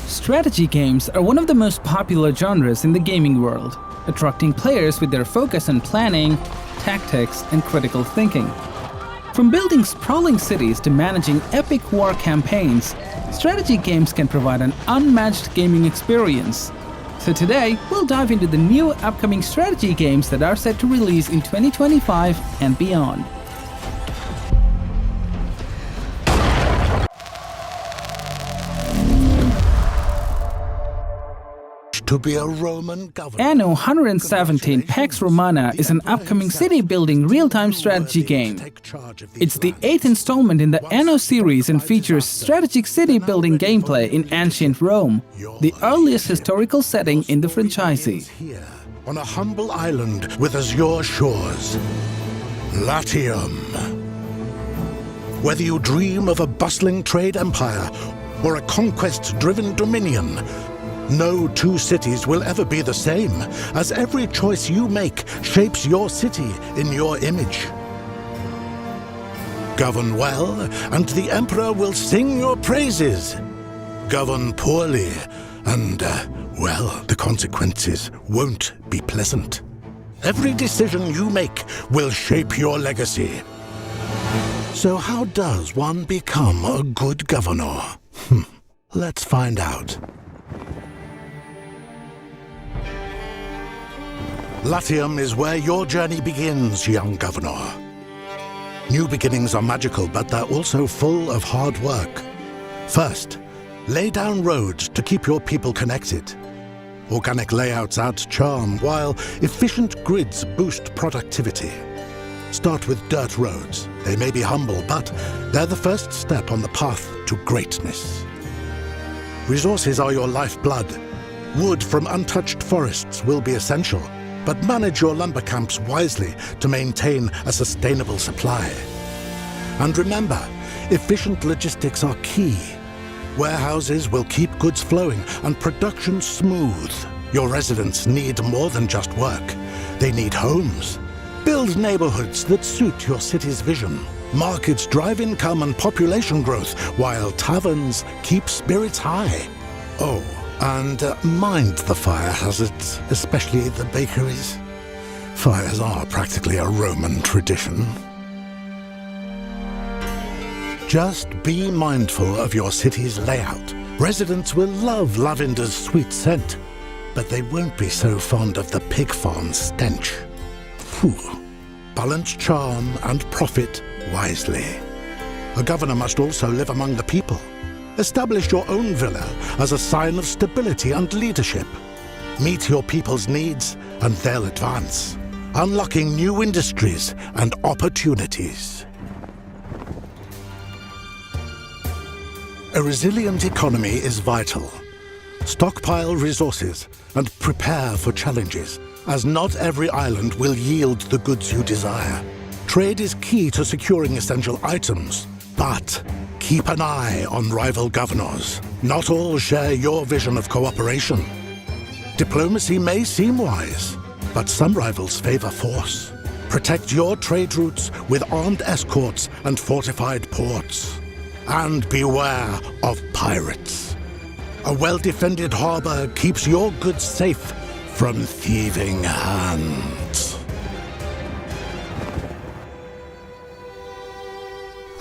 Strategy games are one of the most popular genres in the gaming world, attracting players with their focus on planning, tactics, and critical thinking. From building sprawling cities to managing epic war campaigns, strategy games can provide an unmatched gaming experience. So today, we'll dive into the new upcoming strategy games that are set to release in 2025 and beyond. To be a Roman governor. Anno 117 Pax Romana is an upcoming city-building real-time strategy game. It's the 8th installment in the Anno series and features strategic city-building gameplay in ancient Rome, the earliest historical setting in the franchise. Here, on a humble island with azure shores, Latium. Whether you dream of a bustling trade empire or a conquest-driven dominion, no two cities will ever be the same, as every choice you make shapes your city in your image. Govern well, and the Emperor will sing your praises. Govern poorly, and, well, the consequences won't be pleasant. Every decision you make will shape your legacy. So how does one become a good governor? Let's find out. Latium is where your journey begins, young governor. New beginnings are magical, but they're also full of hard work. First, lay down roads to keep your people connected. Organic layouts add charm, while efficient grids boost productivity. Start with dirt roads. They may be humble, but they're the first step on the path to greatness. Resources are your lifeblood. Wood from untouched forests will be essential, but manage your lumber camps wisely to maintain a sustainable supply. And remember, efficient logistics are key. Warehouses will keep goods flowing and production smooth. Your residents need more than just work. They need homes. Build neighborhoods that suit your city's vision. Markets drive income and population growth, while taverns keep spirits high. Oh, and mind the fire hazards, especially the bakeries. Fires are practically a Roman tradition. Just be mindful of your city's layout. Residents will love lavender's sweet scent, but they won't be so fond of the pig farm's stench. Balance charm and profit wisely. A governor must also live among the people. Establish your own villa as a sign of stability and leadership. Meet your people's needs and they'll advance, unlocking new industries and opportunities. A resilient economy is vital. Stockpile resources and prepare for challenges, as not every island will yield the goods you desire. Trade is key to securing essential items, but keep an eye on rival governors. Not all share your vision of cooperation. Diplomacy may seem wise, but some rivals favor force. Protect your trade routes with armed escorts and fortified ports. And beware of pirates. A well-defended harbor keeps your goods safe from thieving hands.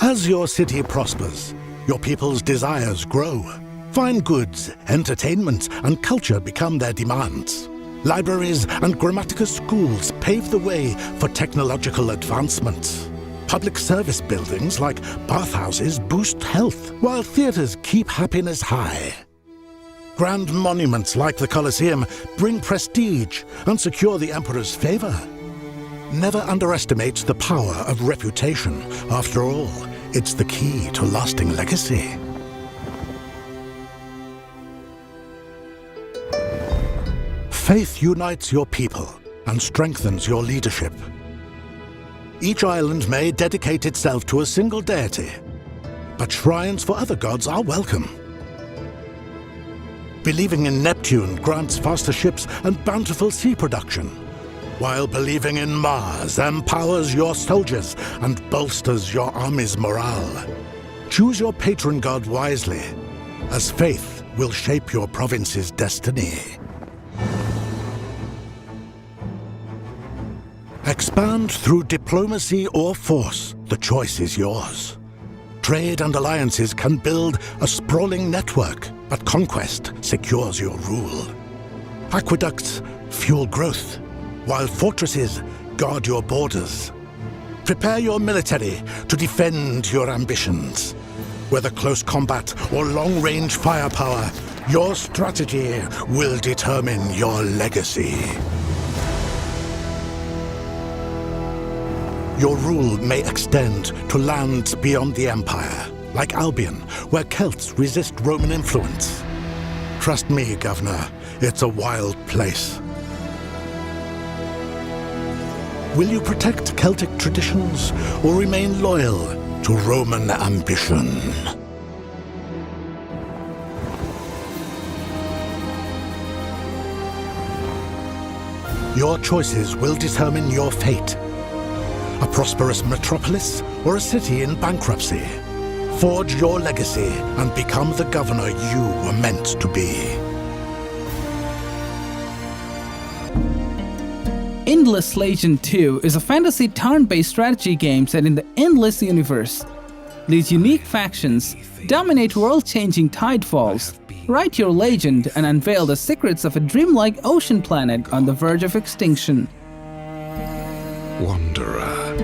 As your city prospers, your people's desires grow. Fine goods, entertainment, and culture become their demands. Libraries and grammatical schools pave the way for technological advancements. Public service buildings like bathhouses boost health, while theaters keep happiness high. Grand monuments like the Colosseum bring prestige and secure the Emperor's favor. Never underestimate the power of reputation. After all, it's the key to lasting legacy. Faith unites your people and strengthens your leadership. Each island may dedicate itself to a single deity, but shrines for other gods are welcome. Believing in Neptune grants faster ships and bountiful sea production, while believing in Mars empowers your soldiers and bolsters your army's morale. Choose your patron god wisely, as faith will shape your province's destiny. Expand through diplomacy or force. The choice is yours. Trade and alliances can build a sprawling network, but conquest secures your rule. Aqueducts fuel growth, while fortresses guard your borders. Prepare your military to defend your ambitions. Whether close combat or long-range firepower, your strategy will determine your legacy. Your rule may extend to lands beyond the Empire, like Albion, where Celts resist Roman influence. Trust me, Governor, it's a wild place. Will you protect Celtic traditions or remain loyal to Roman ambition? Your choices will determine your fate. A prosperous metropolis or a city in bankruptcy. Forge your legacy and become the governor you were meant to be. Endless Legion 2 is a fantasy turn-based strategy game set in the Endless Universe. These unique factions dominate world-changing tidefalls, write your legend, and unveil the secrets of a dreamlike ocean planet on the verge of extinction. Wanderer.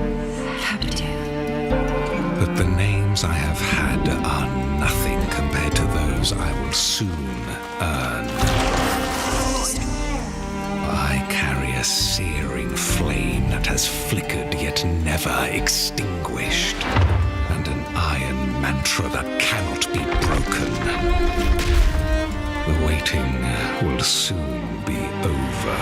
Captive. But the names I have had are nothing compared to those I will soon earn. I carry a searing flame that has flickered yet never extinguished, and an iron mantra that cannot be broken. The waiting will soon be over.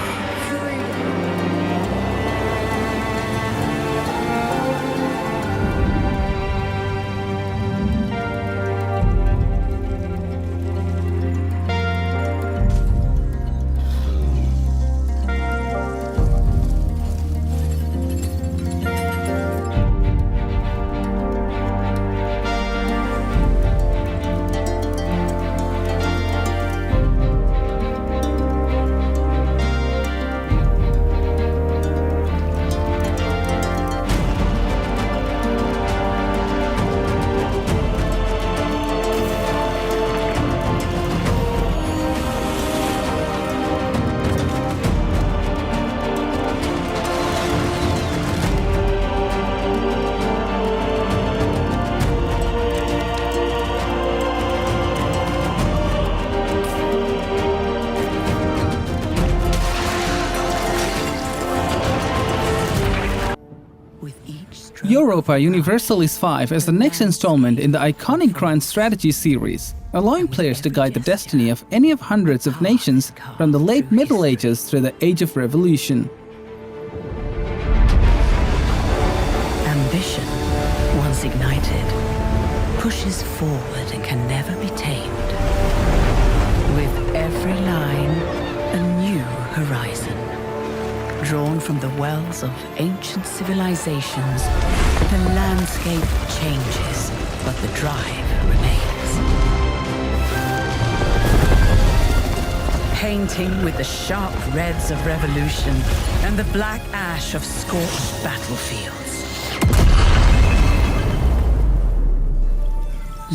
Europa Universalis V is the next installment in the iconic Grand Strategy series, allowing players to guide the destiny of any of hundreds of nations from the late Middle Ages through the Age of Revolution. Ambition, once ignited, pushes forward and can never be tamed. With every line, a new horizon. Drawn from the wells of ancient civilizations, the landscape changes, but the drive remains. Painting with the sharp reds of revolution and the black ash of scorched battlefields.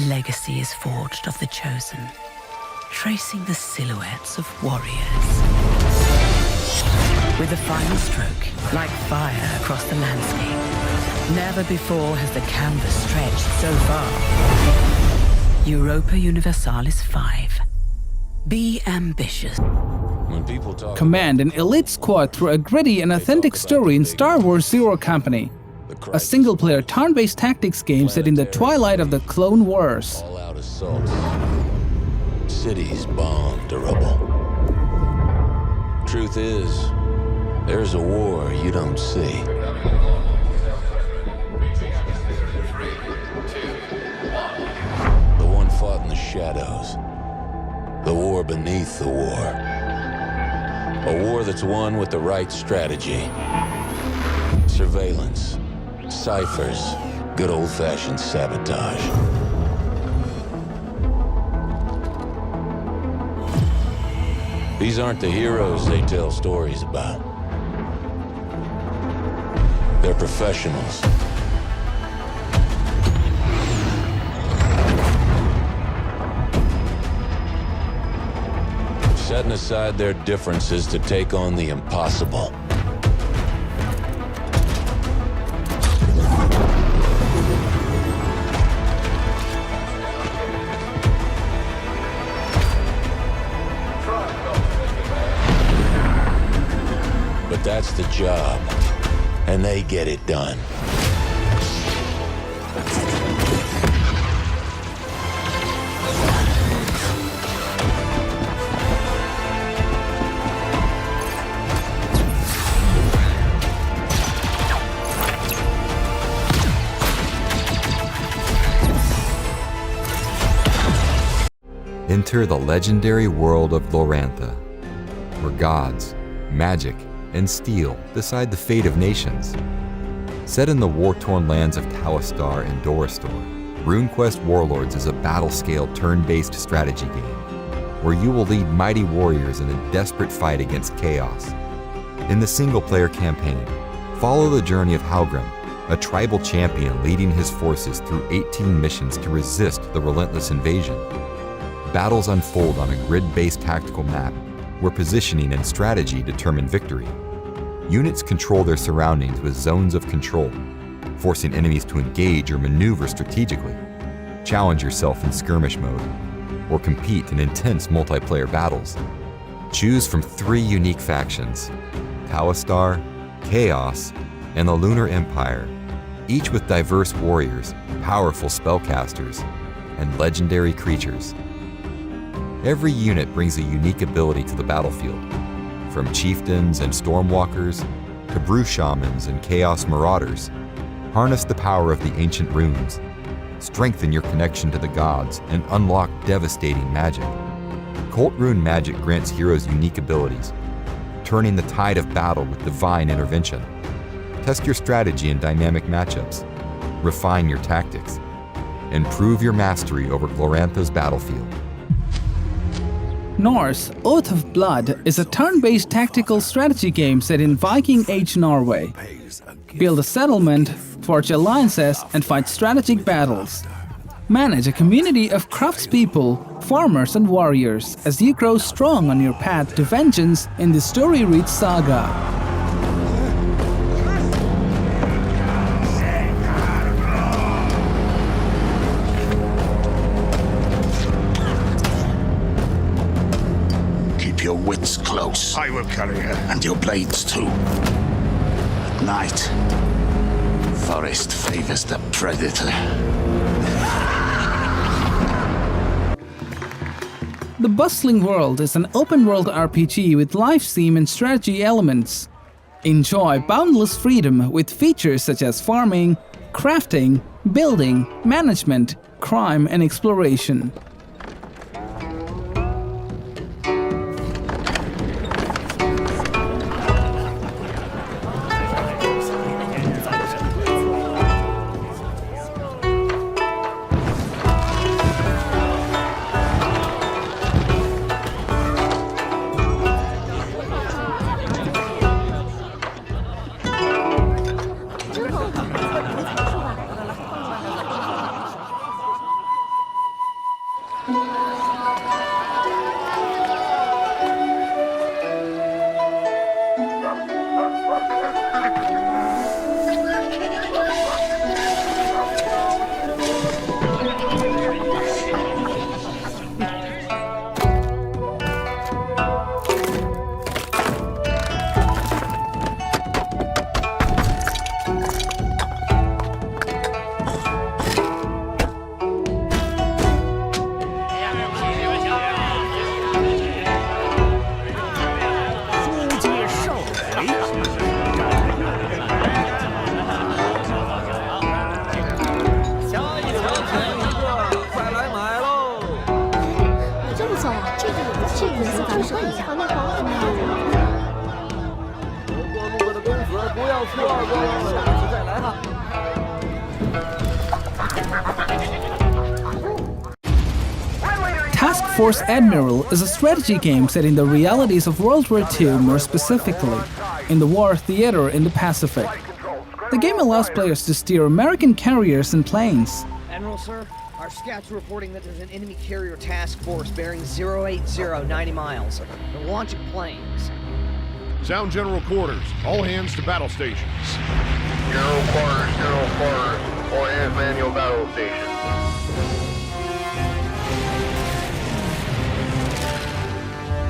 Legacy is forged of the chosen, tracing the silhouettes of warriors. With the final stroke, like fire across the landscape. Never before has the canvas stretched so far. Europa Universalis V. Be ambitious. Command an elite squad through a gritty and authentic story in Star Wars Zero Company, a single-player turn-based tactics game set in the twilight of the Clone Wars. All-out assaults. Cities bombed to rubble. Truth is, there's a war you don't see. The one fought in the shadows. The war beneath the war. A war that's won with the right strategy. Surveillance, ciphers, good old-fashioned sabotage. These aren't the heroes they tell stories about. They're professionals. Setting aside their differences to take on the impossible. But that's the job, and they get it done. Enter the legendary world of Glorantha, where gods, magic, and steel decide the fate of nations. Set in the war-torn lands of Talistar and Doristor, RuneQuest Warlords is a battle-scale turn-based strategy game, where you will lead mighty warriors in a desperate fight against chaos. In the single-player campaign, follow the journey of Halgrim, a tribal champion leading his forces through 18 missions to resist the relentless invasion. Battles unfold on a grid-based tactical map, where positioning and strategy determine victory. Units control their surroundings with zones of control, forcing enemies to engage or maneuver strategically, challenge yourself in skirmish mode, or compete in intense multiplayer battles. Choose from 3 unique factions: Talistar, Chaos, and the Lunar Empire, each with diverse warriors, powerful spellcasters, and legendary creatures. Every unit brings a unique ability to the battlefield, from chieftains and stormwalkers to brew shamans and chaos marauders. Harness the power of the ancient runes, strengthen your connection to the gods, and unlock devastating magic. Cult Rune magic grants heroes unique abilities, turning the tide of battle with divine intervention. Test your strategy in dynamic matchups, refine your tactics, and prove your mastery over Glorantha's battlefield. NORSE, Oath of Blood is a turn-based tactical strategy game set in Viking Age Norway. Build a settlement, forge alliances, and fight strategic battles. Manage a community of craftspeople, farmers, and warriors as you grow strong on your path to vengeance in the story-rich saga. Your wits close. I will carry her. And your blades too. At night, forest favors the predator. The Bustling World is an open-world RPG with life theme and strategy elements. Enjoy boundless freedom with features such as farming, crafting, building, management, crime, and exploration. Force Admiral is a strategy game set in the realities of World War II, more specifically, in the war theater in the Pacific. The game allows players to steer American carriers and planes. Admiral, sir, our scouts are reporting that there's an enemy carrier task force bearing 080, 90 miles. They're launching planes. Sound general quarters. All hands to battle stations. General quarters. All hands manual battle stations.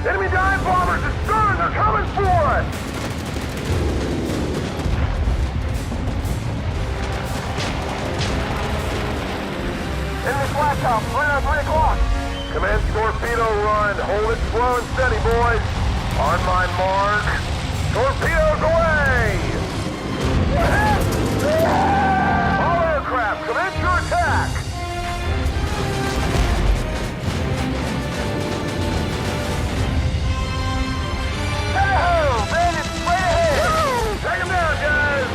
Enemy dive bombers astern! They're coming for us! Enemy flat top, right on 3 o'clock. Commence torpedo run. Hold it slow and steady, boys. On my mark. Torpedoes away! All aircraft, commence your attack! Bandits, straight ahead! Take them down, guys!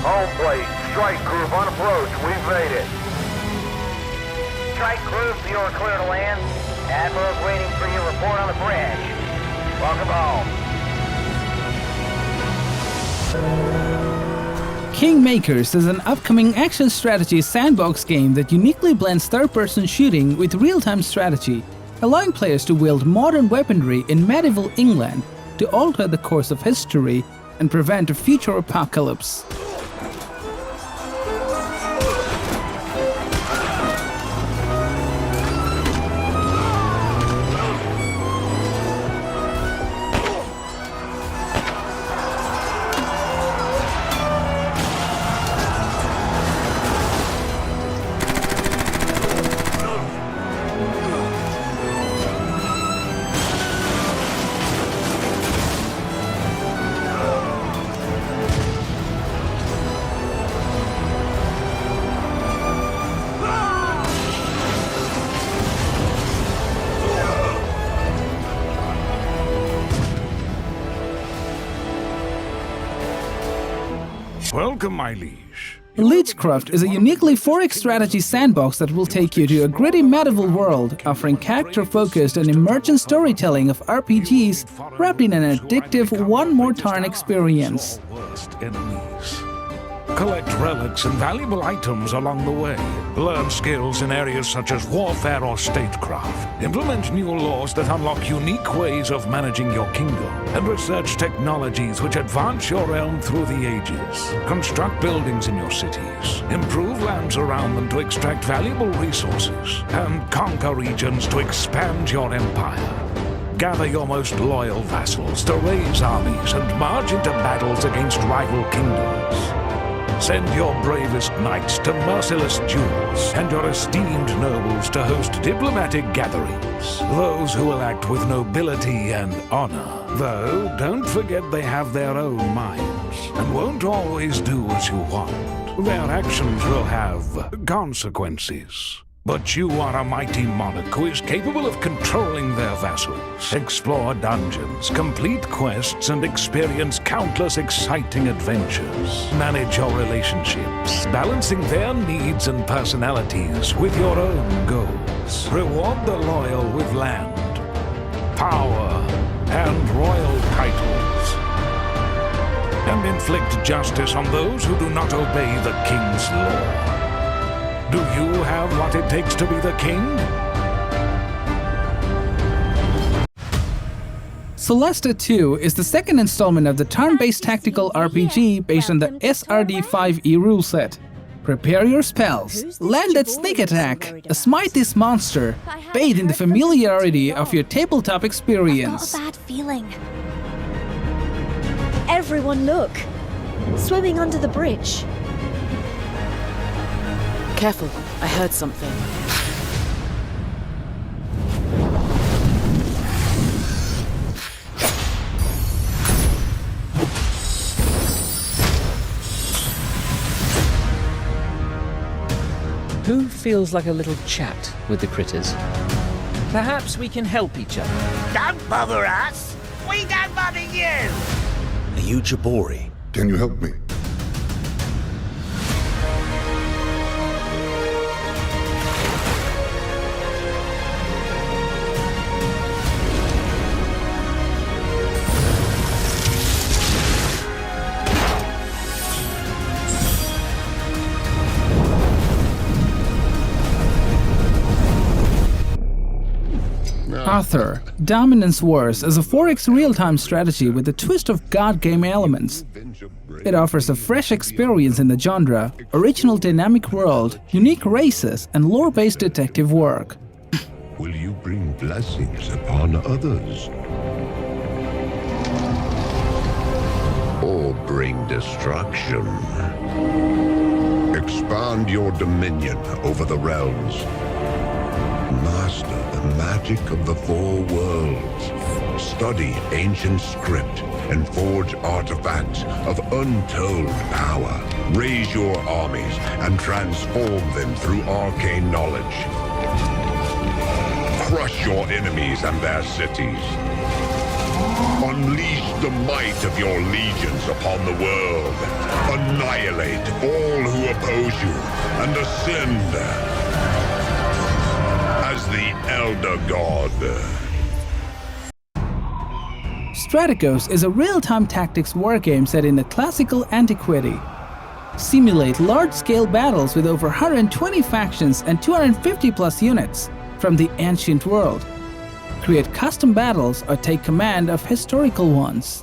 Home plate, strike group on approach. We've made it. Strike group, you're clear to land. Admiral's waiting for your report on the bridge. Welcome home. Kingmakers is an upcoming action strategy sandbox game that uniquely blends third-person shooting with real-time strategy, allowing players to wield modern weaponry in medieval England to alter the course of history and prevent a future apocalypse. Welcome, my liege. Liegecraft is a uniquely 4X strategy sandbox that will take you to a gritty medieval world, offering character-focused and emergent storytelling of RPGs wrapped in an addictive one-more-turn experience. Collect relics and valuable items along the way. Learn skills in areas such as warfare or statecraft. Implement new laws that unlock unique ways of managing your kingdom. And research technologies which advance your realm through the ages. Construct buildings in your cities. Improve lands around them to extract valuable resources. And conquer regions to expand your empire. Gather your most loyal vassals to raise armies and march into battles against rival kingdoms. Send your bravest knights to merciless duels, and your esteemed nobles to host diplomatic gatherings. Those who will act with nobility and honor. Though, don't forget they have their own minds, and won't always do as you want. Their actions will have consequences. But you are a mighty monarch who is capable of controlling their vassals, explore dungeons, complete quests, and experience countless exciting adventures. Manage your relationships, balancing their needs and personalities with your own goals. Reward the loyal with land, power, and royal titles. And inflict justice on those who do not obey the king's law. Do you have what it takes to be the king? Solasta II is the second installment of the turn-based tactical RPG based on the SRD5E rule set. Prepare your spells, land that sneak attack, smite this monster, bathe in the familiarity of your tabletop experience. I've got a bad feeling. Everyone look! Swimming under the bridge. Careful, I heard something. Who feels like a little chat with the critters? Perhaps we can help each other. Don't bother us! We don't bother you! Are you Jabori? Can you help me? Atre, Dominance Wars is a 4X real-time strategy with a twist of god game elements. It offers a fresh experience in the genre, original dynamic world, unique races, and lore-based detective work. Will you bring blessings upon others? Or bring destruction? Expand your dominion over the realms. Master the magic of the four worlds. Study ancient script and forge artifacts of untold power. Raise your armies and transform them through arcane knowledge. Crush your enemies and their cities. Unleash the might of your legions upon the world. Annihilate all who oppose you and ascend as the Elder God. Strategos is a real-time tactics wargame set in the classical antiquity. Simulate large-scale battles with over 120 factions and 250 plus units from the ancient world. Create custom battles or take command of historical ones.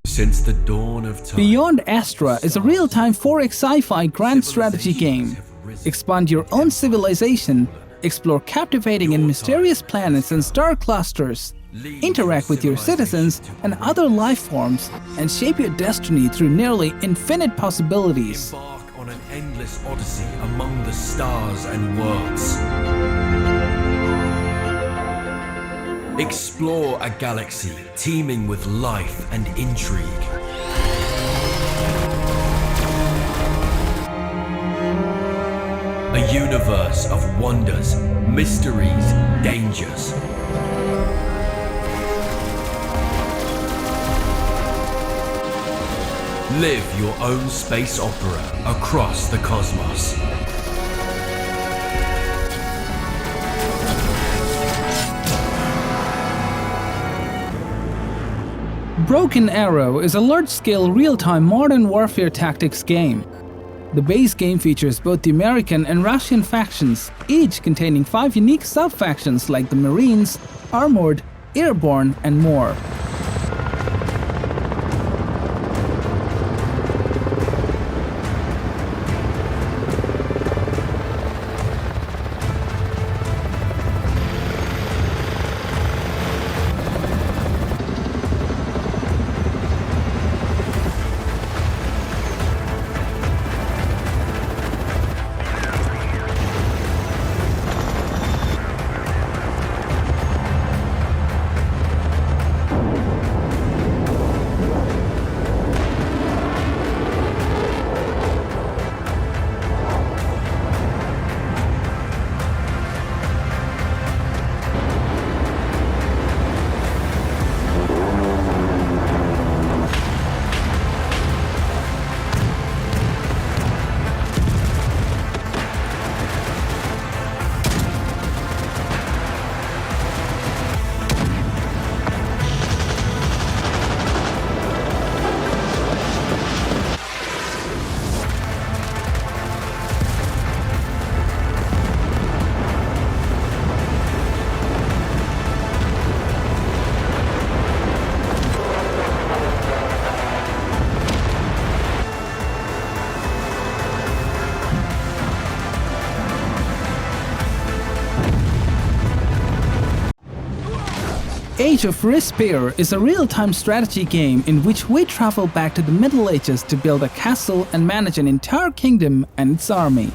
Since the dawn of time, Beyond Astra is a real-time 4X sci-fi grand strategy game. Expand your own civilization, explore captivating and mysterious planets and star clusters, interact with your citizens and other life forms, and shape your destiny through nearly infinite possibilities. embark on an endless odyssey among the stars and worlds. Explore a galaxy teeming with life and intrigue. A universe of wonders, mysteries, dangers. Live your own space opera across the cosmos. Broken Arrow is a large-scale real-time modern warfare tactics game. The base game features both the American and Russian factions, each containing 5 unique sub-factions like the Marines, Armored, Airborne, and more. Age of Respair is a real-time strategy game in which we travel back to the Middle Ages to build a castle and manage an entire kingdom and its army.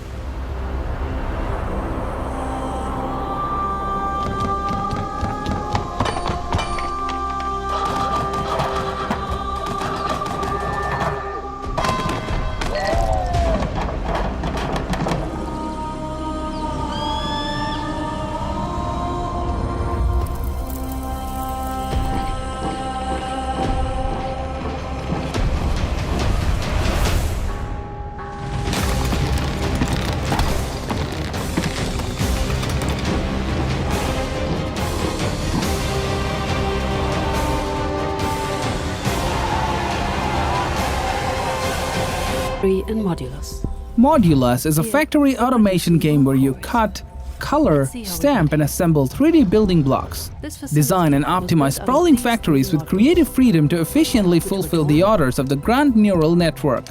And Modulus. Modulus is a factory automation game where you cut, color, stamp and assemble 3D building blocks. Design and optimize sprawling factories with creative freedom to efficiently fulfill the orders of the grand neural network.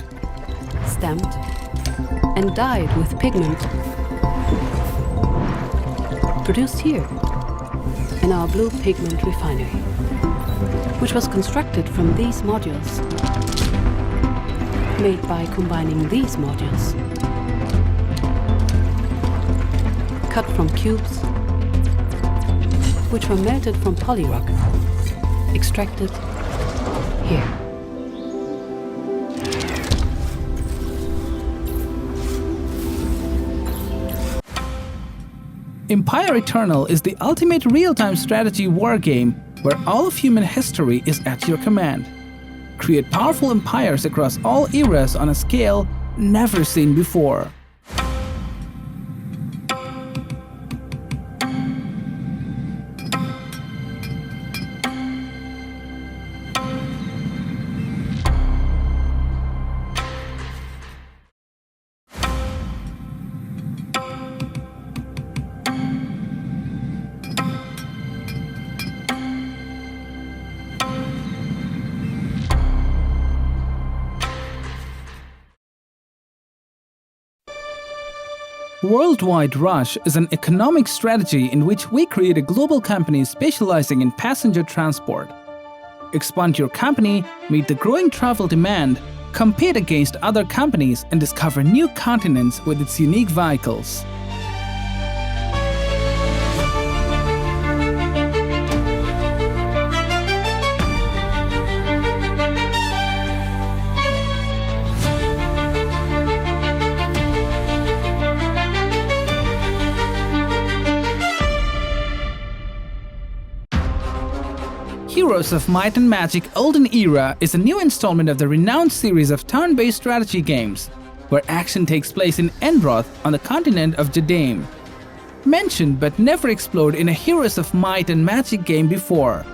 Stamped and dyed with pigment. Produced here in our blue pigment refinery, which was constructed from these modules. Made by combining these modules. Cut from cubes, which were melted from polyrock, extracted here. Empire Eternal is the ultimate real-time strategy war game where all of human history is at your command. Create powerful empires across all eras on a scale never seen before. Worldwide Rush is an economic strategy in which we create a global company specializing in passenger transport. Expand your company, meet the growing travel demand, compete against other companies, and discover new continents with its unique vehicles. Heroes of Might and Magic Olden Era is a new installment of the renowned series of turn-based strategy games, where action takes place in Enroth on the continent of Jadaim. Mentioned but never explored in a Heroes of Might and Magic game before.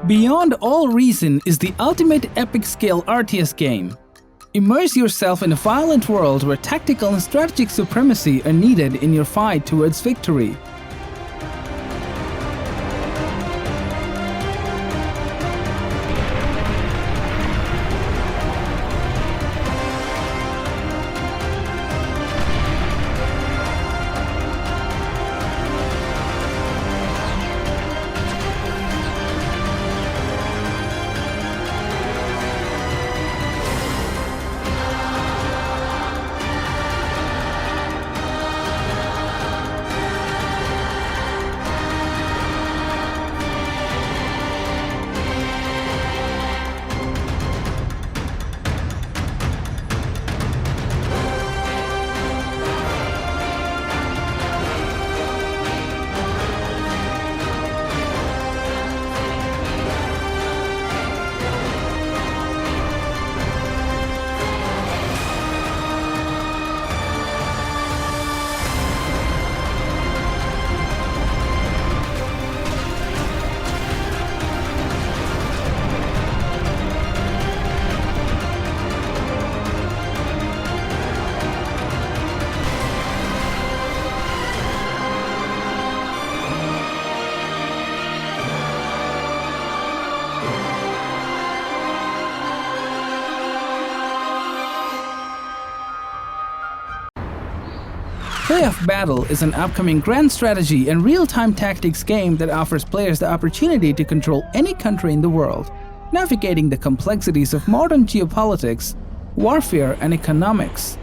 Beyond All Reason is the ultimate epic-scale RTS game. Immerse yourself in a violent world where tactical and strategic supremacy are needed in your fight towards victory. Playoff Battle is an upcoming grand strategy and real-time tactics game that offers players the opportunity to control any country in the world, navigating the complexities of modern geopolitics, warfare, and economics.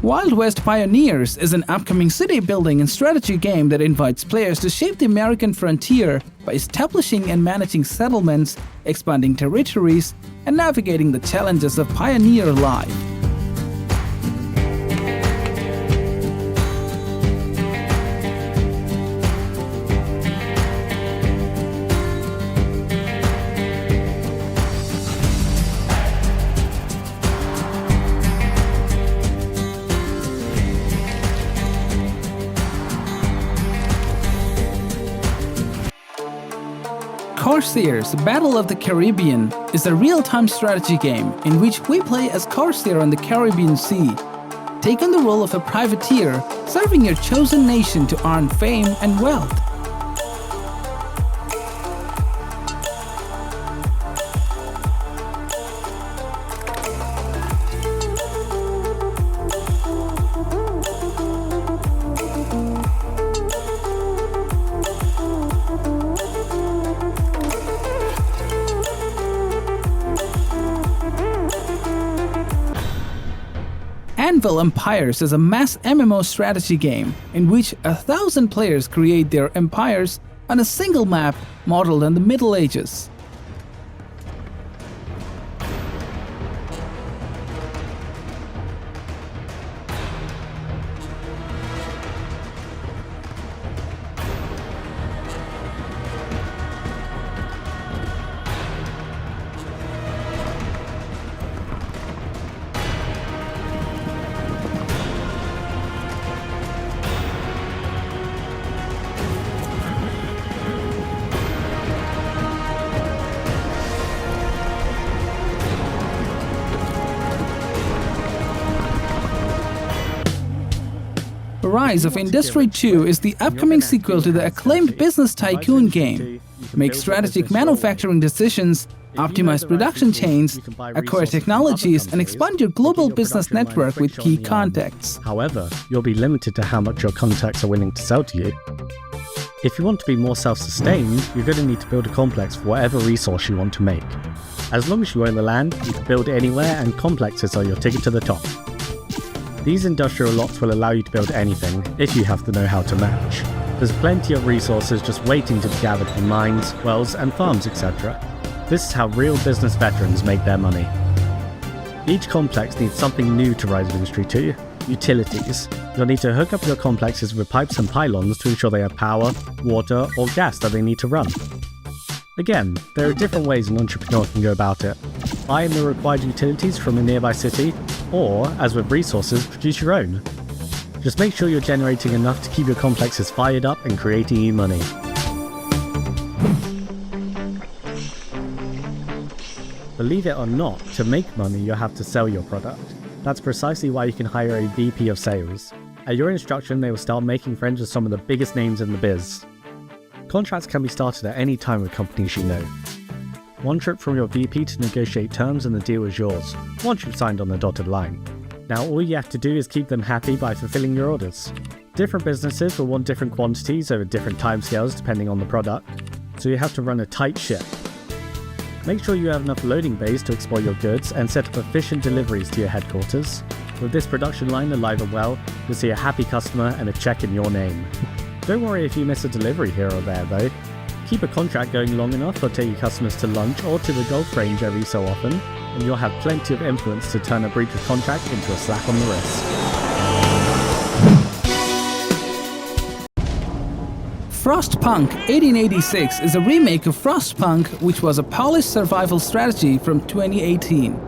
Wild West Pioneers is an upcoming city-building and strategy game that invites players to shape the American frontier by establishing and managing settlements, expanding territories, and navigating the challenges of pioneer life. Corsairs Battle of the Caribbean is a real-time strategy game in which we play as Corsair on the Caribbean Sea. Take on the role of a privateer, serving your chosen nation to earn fame and wealth. Anvil Empires is a mass MMO strategy game in which 1,000 players create their empires on a single map modeled on the Middle Ages. Rise of Industry 2 is the upcoming sequel to the acclaimed business tycoon game. Make strategic manufacturing decisions, optimize production chains, acquire technologies, and expand your global business network with key contacts. However, you'll be limited to how much your contacts are willing to sell to you. If you want to be more self-sustained, you're going to need to build a complex for whatever resource you want to make. As long as you own the land, you can build anywhere, and complexes are your ticket to the top. These industrial lots will allow you to build anything, if you have the know-how to match. There's plenty of resources just waiting to be gathered from mines, wells, and farms, etc. This is how real business veterans make their money. Each complex needs something new to Rise of Industry 2. Utilities. You'll need to hook up your complexes with pipes and pylons to ensure they have power, water, or gas that they need to run. Again, there are different ways an entrepreneur can go about it. Buy in the required utilities from a nearby city, or, as with resources, produce your own. Just make sure you're generating enough to keep your complexes fired up and creating you money. Believe it or not, to make money you'll have to sell your product. That's precisely why you can hire a VP of sales. At your instruction, they will start making friends with some of the biggest names in the biz. Contracts can be started at any time with companies you know. One trip from your VP to negotiate terms and the deal is yours, once you've signed on the dotted line. Now all you have to do is keep them happy by fulfilling your orders. Different businesses will want different quantities over different timescales depending on the product, so you have to run a tight ship. Make sure you have enough loading bays to export your goods and set up efficient deliveries to your headquarters. With this production line alive and well, you'll see a happy customer and a check in your name. Don't worry if you miss a delivery here or there though. Keep a contract going long enough or take your customers to lunch or to the golf range every so often, and you'll have plenty of influence to turn a breach of contract into a slap on the wrist. Frostpunk 1886 is a remake of Frostpunk, which was a polished survival strategy from 2018.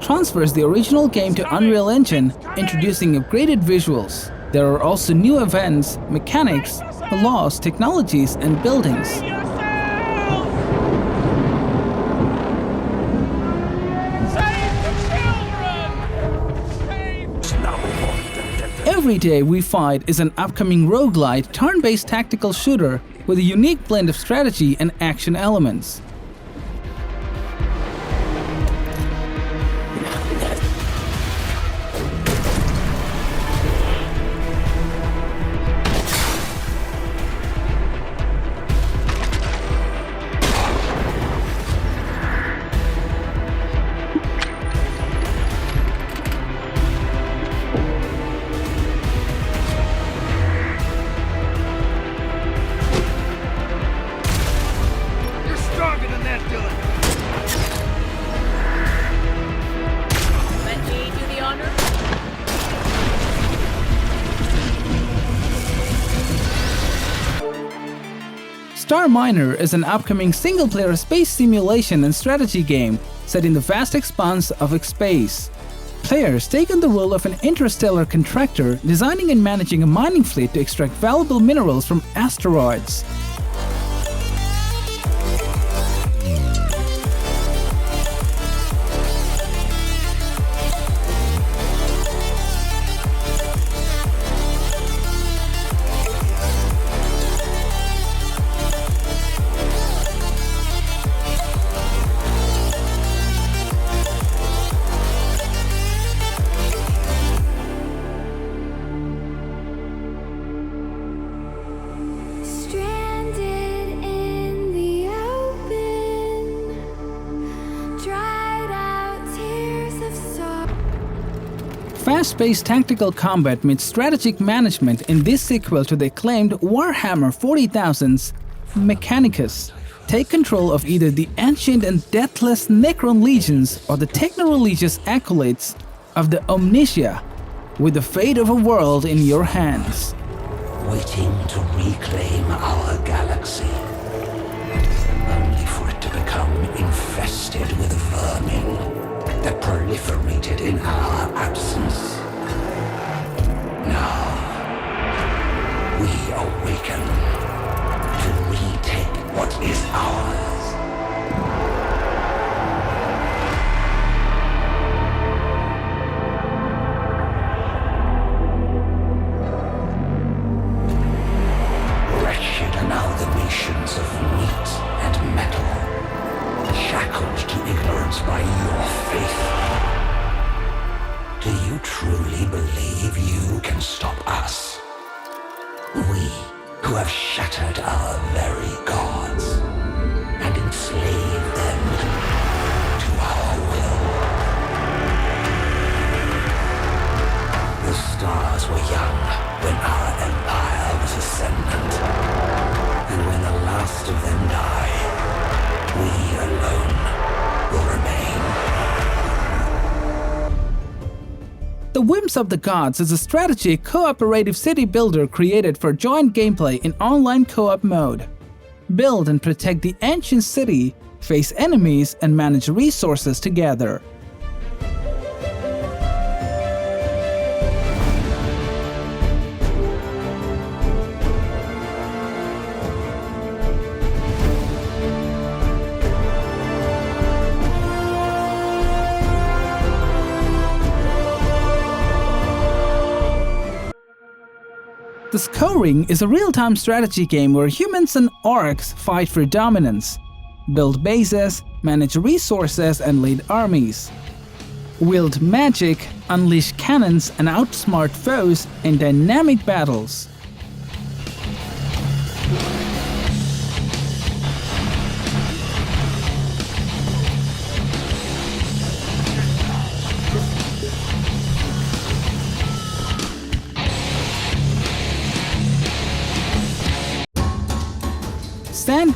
Transfers the original game to Unreal Engine, introducing upgraded visuals. There are also new events, mechanics, laws, technologies, and buildings. Every Day We Fight is an upcoming roguelite, turn-based tactical shooter with a unique blend of strategy and action elements. Starminer is an upcoming single-player space simulation and strategy game set in the vast expanse of space. Players take on the role of an interstellar contractor, designing and managing a mining fleet to extract valuable minerals from asteroids. Fast-paced tactical combat meets strategic management in this sequel to the acclaimed Warhammer 40,000's Mechanicus. Take control of either the ancient and deathless Necron legions or the techno-religious acolytes of the Omnitia, with the fate of a world in your hands. Waiting to reclaim our galaxy, only for it to become infested with vermin that proliferated in our absence. Now, we awaken to retake what is ours. Wretched amalgamations of meat and metal, shackled to ignorance by your faith. Do you truly believe you can stop us? We, who have shattered our very gods and enslaved them to our will. The stars were young when our empire was ascendant, and when the last of them die, we alone will remain. The Whims of the Gods is a strategy cooperative city builder created for joint gameplay in online co-op mode. Build and protect the ancient city, face enemies, and manage resources together. The Scouring is a real-time strategy game where humans and orcs fight for dominance, build bases, manage resources, and lead armies. Wield magic, unleash cannons, and outsmart foes in dynamic battles.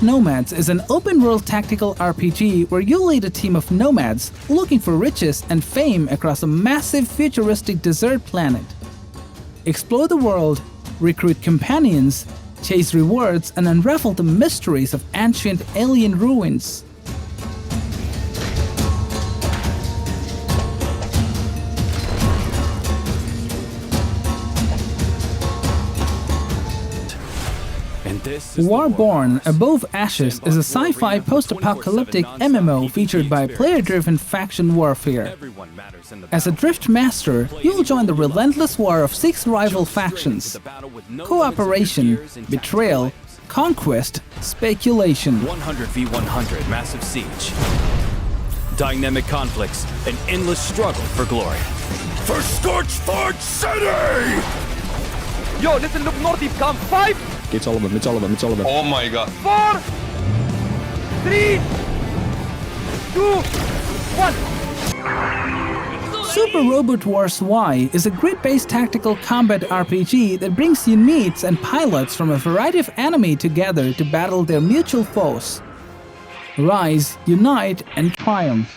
Nomads is an open-world tactical RPG where you lead a team of nomads looking for riches and fame across a massive futuristic desert planet. Explore the world, recruit companions, chase rewards, and unravel the mysteries of ancient alien ruins. Warborne Above Ashes is a sci-fi post-apocalyptic MMO featured by player-driven faction warfare. As a Drift Master, you'll join the relentless war of 6 rival factions: cooperation, betrayal, conquest, speculation. 100v100 massive siege. Dynamic conflicts, an endless struggle for glory. For Scorchforge City! Yo, listen, look northeast, come 5! It's all of them, it's all of them, it's all of them. Oh my god. 4, 3, 2, 1. Super Robot Wars Y is a grid-based tactical combat RPG that brings units and pilots from a variety of enemy together to battle their mutual foes. Rise, unite, and triumph.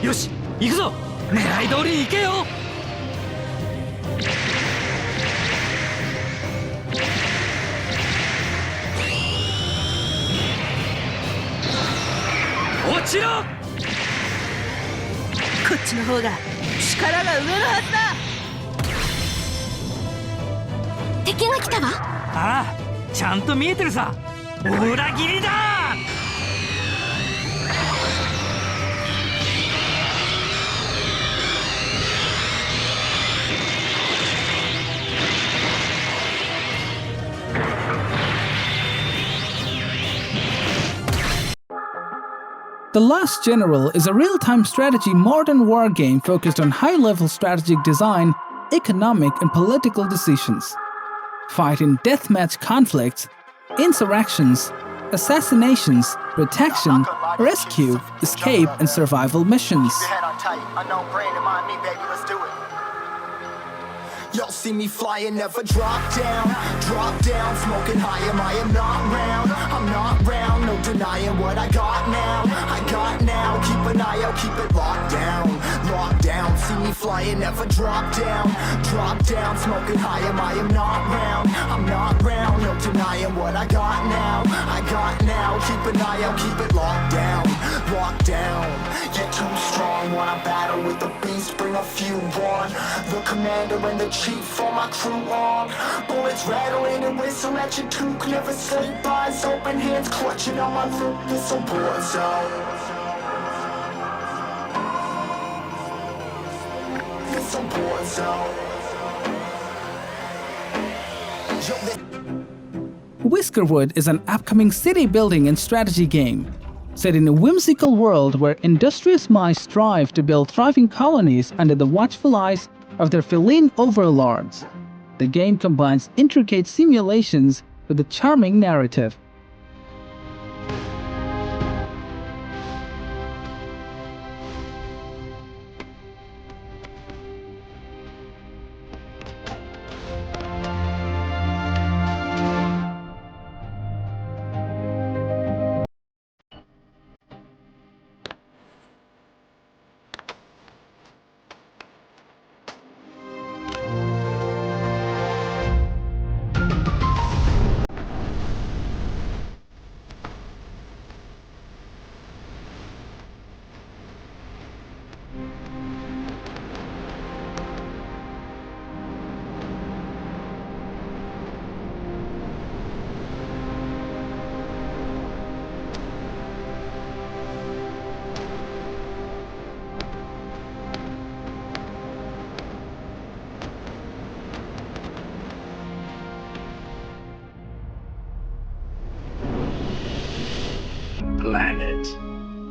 Yoshi, 行くぞ! 狙い通りに行けよ! Ochiro! こっちの方が力が上のはずだ。敵が来たわ。ああ、ちゃんと見えてるさ。裏切りだ! The Last General is a real-time strategy modern war game focused on high-level strategic design, economic and political decisions. Fight in deathmatch conflicts, insurrections, assassinations, protection, rescue, escape and survival missions. Y'all see me flying, never drop down, smoking high, I am not round, I'm not round, no denying what I got now, keep an eye out, keep it locked down, see me flying, never drop down, smoking high, I am not round, I'm not round, no denying what I got now, keep an eye out, keep it locked down, you're too strong, wanna battle with the beast, bring a few on, the commander and the chief for my crew on. Bullets rattling and whistle at your toque. Never sleep, eyes open, hands clutching on my loot. This a war zone. This a war zone. Whiskerwood is an upcoming city building and strategy game. Set in a whimsical world where industrious mice strive to build thriving colonies under the watchful eyes of their feline overlords. The game combines intricate simulations with a charming narrative.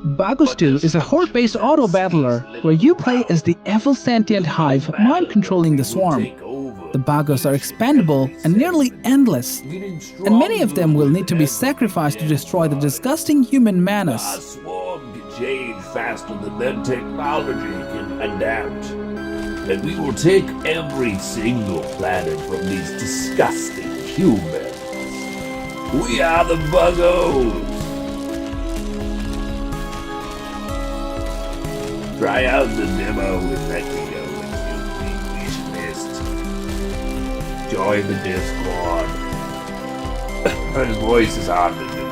Buggos 2 is a horde-based auto-battler where you play as the evil-sentient hive mind-controlling the swarm. The Buggos are expandable and nearly endless, and many of them will need to be sacrificed to destroy the disgusting human Our menace. swarm can change faster than their technology can adapt. And we will take every single planet from these disgusting humans. We are the Buggos! Try out the demo with Mechanicus if you wish list. Join the Discord. His voice is hard to do.